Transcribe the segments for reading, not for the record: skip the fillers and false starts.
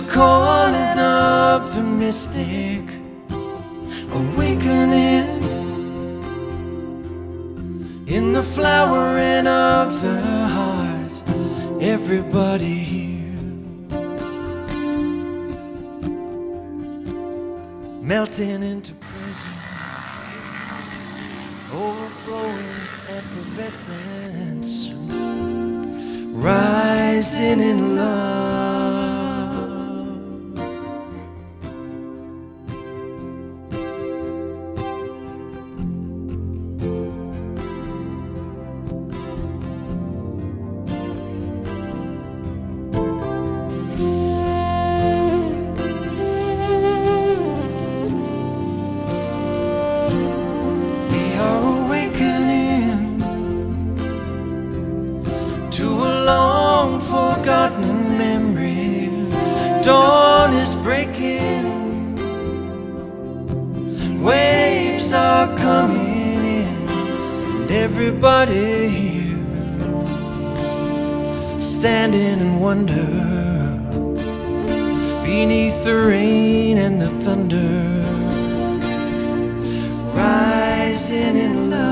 the calling of the mystic, awakening in the flowering of the heart. Everybody here, melting into presence, overflowing effervescence, rising in love. Dawn is breaking, waves are coming in, and everybody here standing in wonder beneath the rain and the thunder, rising in love.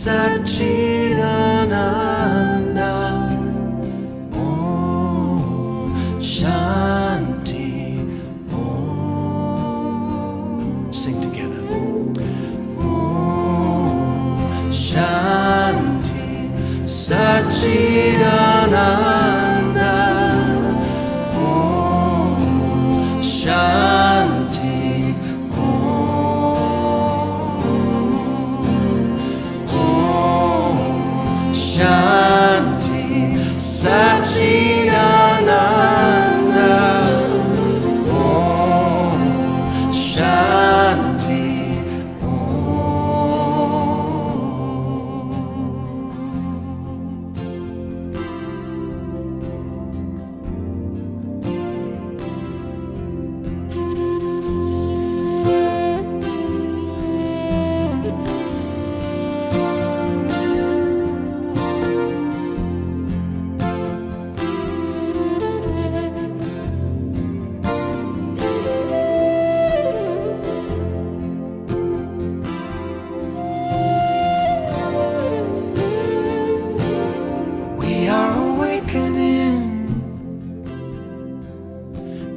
Satchidananda, Om Shanti, Om. Sing together. Om Shanti, Satchidananda, Om Shanti. Shanti, Satchidananda, Om Shanti,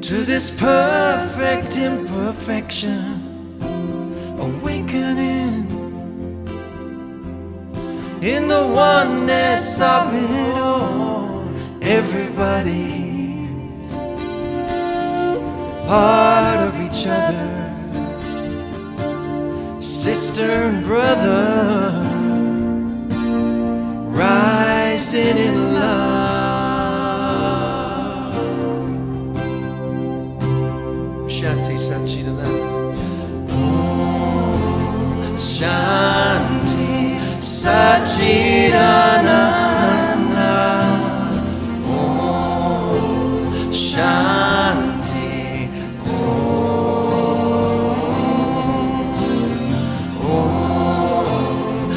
to this perfect imperfection, awakening in the oneness of it all. Everybody part of each other, sister and brother, rising in love. Shanti Satchidananda. Om Shanti Satchidananda. Om Shanti. Om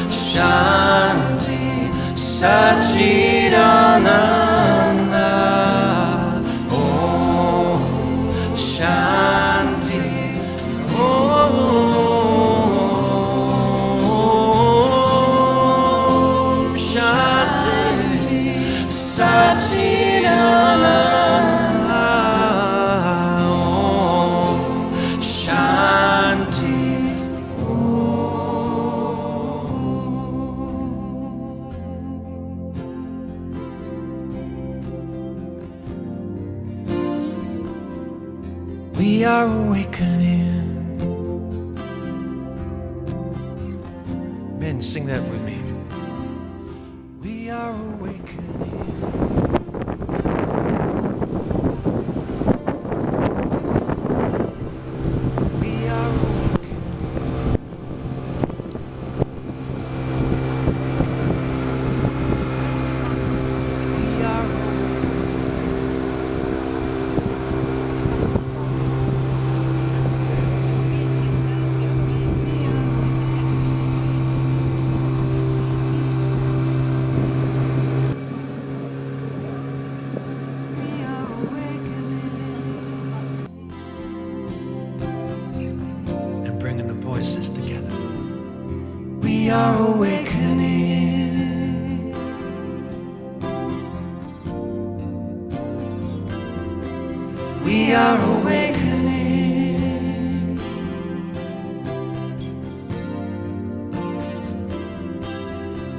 Shanti Satchidananda. We are awakening. Men, sing that with me. We are awakening. We are awakening. We are awakening. are awakening. We are awakening.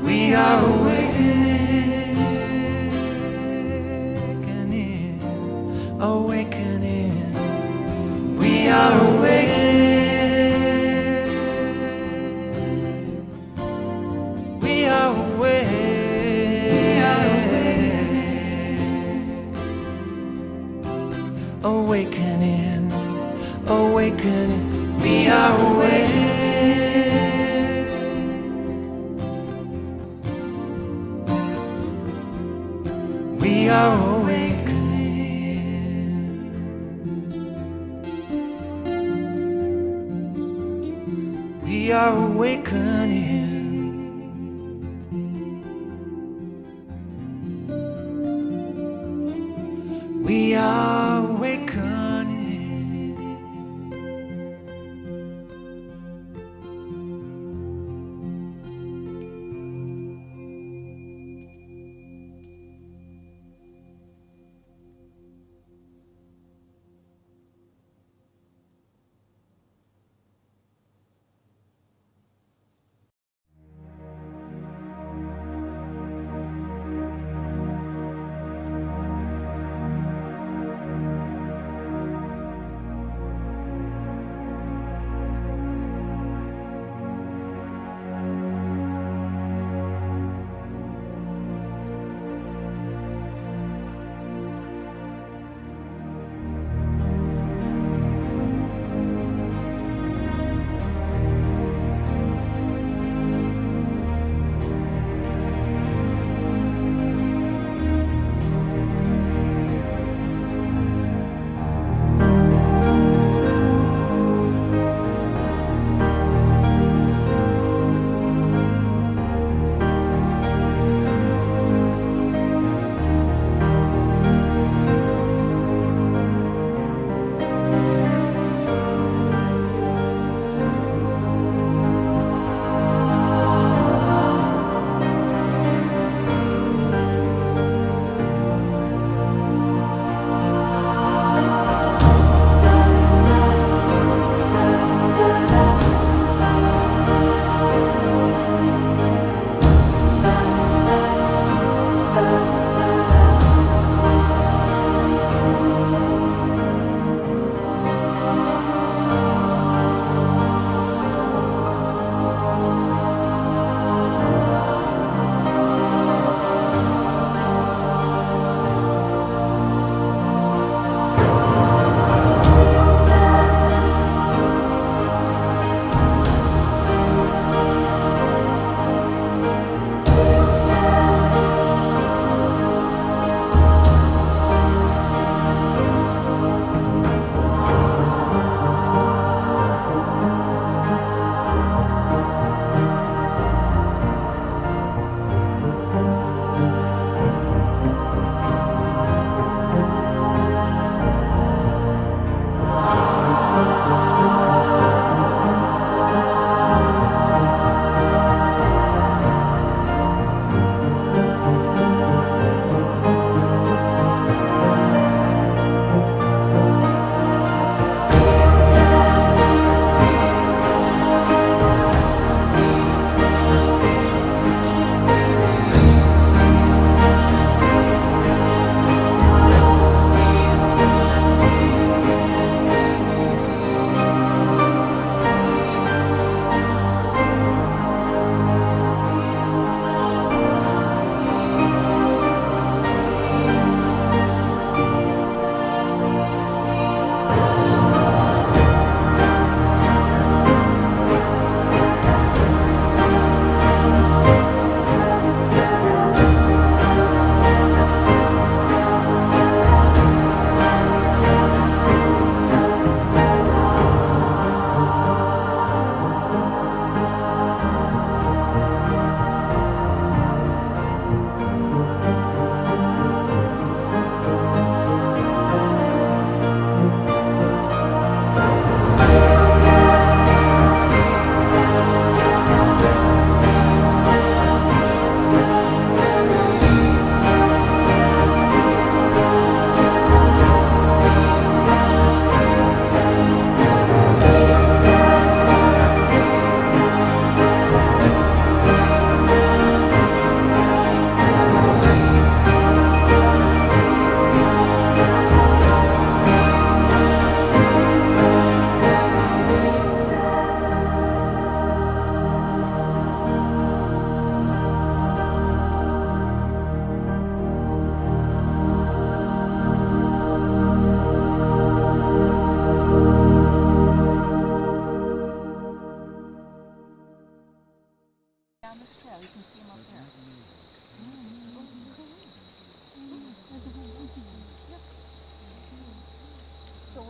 We are awakening. Awakening. We are awakening. We are awakening. Awakening. Awakening. We are awakening. We are awakening. We are awakening. We are awakening.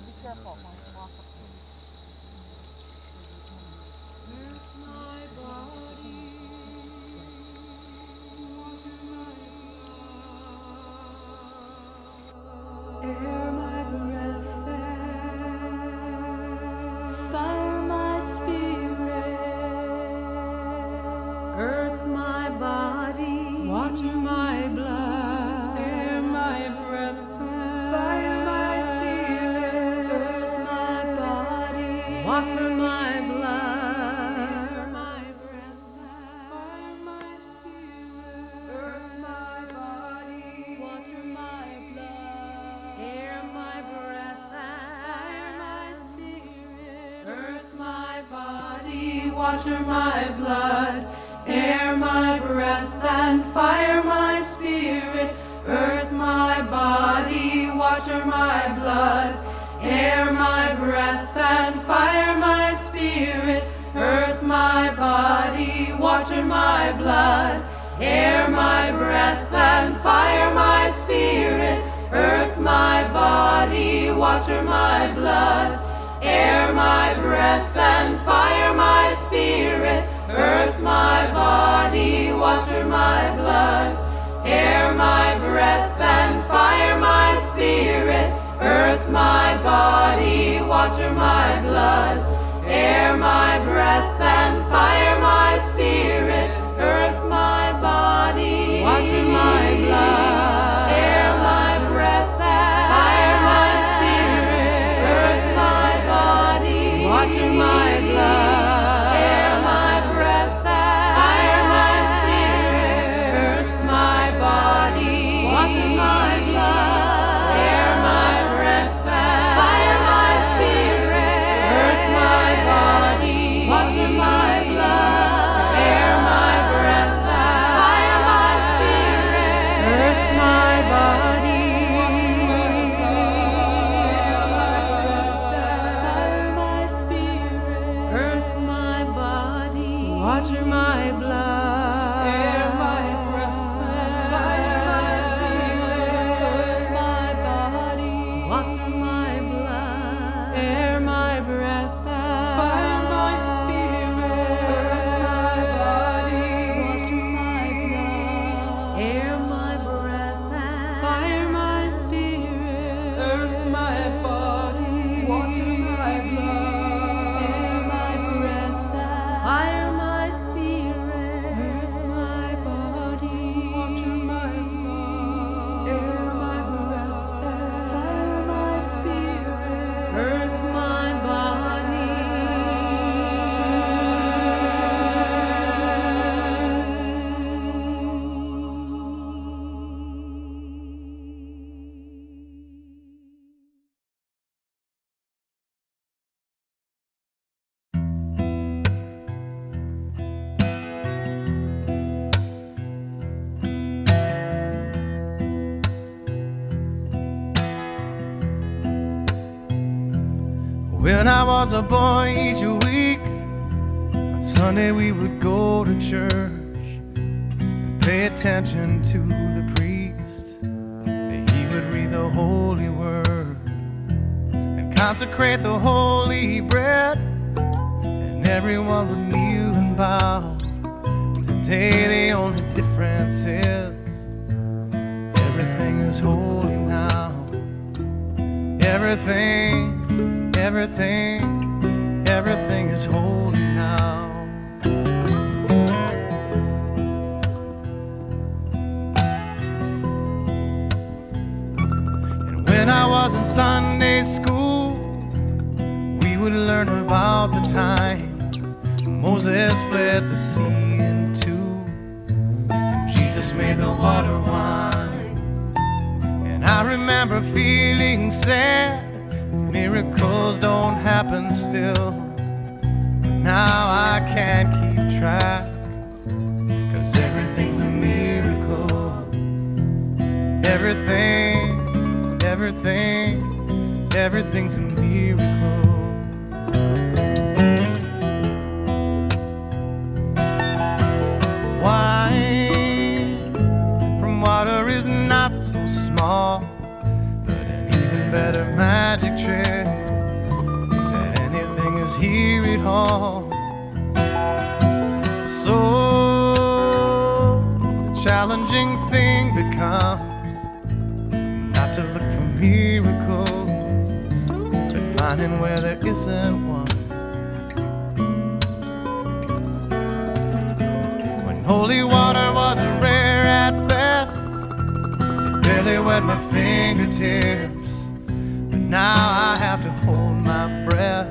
be careful. Walk up to Earth my body, water my blood, air my breath, fire my spirit, earth my body, water my blood, air my breath, fire my spirit, earth my body, water my blood, air my breath, fire my spirit, earth my body, water my blood, air my breath, fire my spirit, earth my body, water my blood, air my breath and fire my spirit, earth my body, water my blood, air my breath and fire my spirit, earth my body, water my blood, air my breath and fire my spirit, earth my body, water my blood, air my breath and fire my spirit, earth my body, water my blood, air my breath and fire my spirit, earth my body, water my blood, air my breath and fire my spirit, earth my body, water my blood, air my breath and fire my spirit, earth my body, water my blood, air my breath and fire my spirit, earth my body, water my blood, air my breath and fire my spirit, earth my body, water my blood, air my breath and fire my spirit, earth my body, fire my spirit, earth my body, water my blood, air my breath, fire my spirit, earth my body, water my blood, air my breath, fire my spirit, earth my body, water my blood, air my breath, fire my spirit, earth my body, water my blood, air my breath, fire my spirit, earth my body, water my blood, air my breath, fire my spirit, earth my body. When I was a boy, each week on Sunday we would go to church and pay attention to the priest. He would read the holy word and consecrate the holy bread, and everyone would kneel and bow. Today the only difference is everything is holy now. Everything is holy now. And when I was in Sunday school, we would learn about the time Moses split the sea in two, and Jesus made the water wine. And I remember feeling sad, miracles don't happen still. But now I can't keep track, 'cause everything's a miracle. Everything's a miracle. Wine from water is not so small, but an even better match magic trick. Said anything is here at home. So the challenging thing becomes not to look for miracles, but finding where there isn't one. When holy water was rare at best, it barely wet my fingertips, but now I have to hold my breath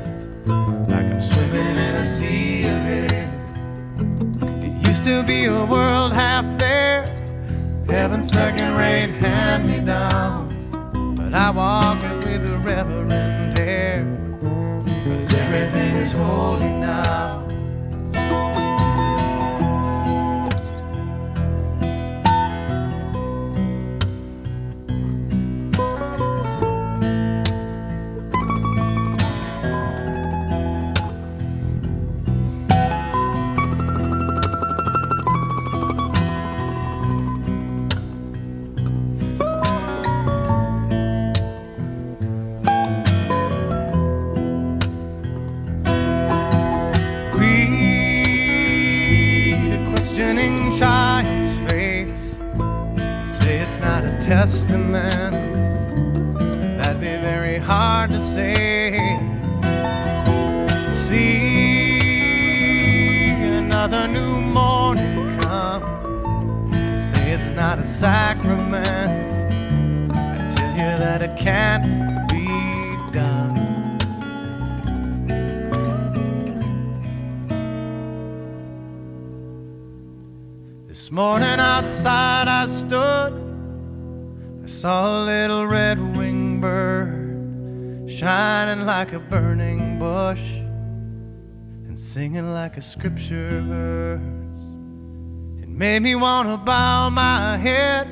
like I'm swimming in a sea of it. Used to be a world half there, heaven's second-rate hand-me-down, but I walk it with a reverent air, 'cause everything is holy now. Child's face, say it's not a testament, that'd be very hard to say. See another new morning come, say it's not a sacrament, I tell you that it can't be done. This morning outside I stood, I saw a little red-winged bird shining like a burning bush and singing like a scripture verse. It made me want to bow my head.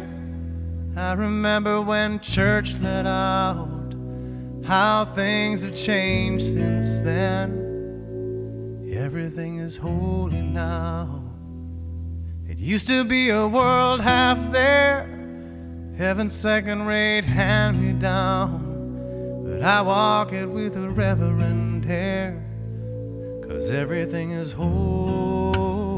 I remember when church let out, how things have changed since then. Everything is holy now. It used to be a world half there, heaven's second-rate hand-me-down, but I walk it with a reverent air, 'cause everything is holy.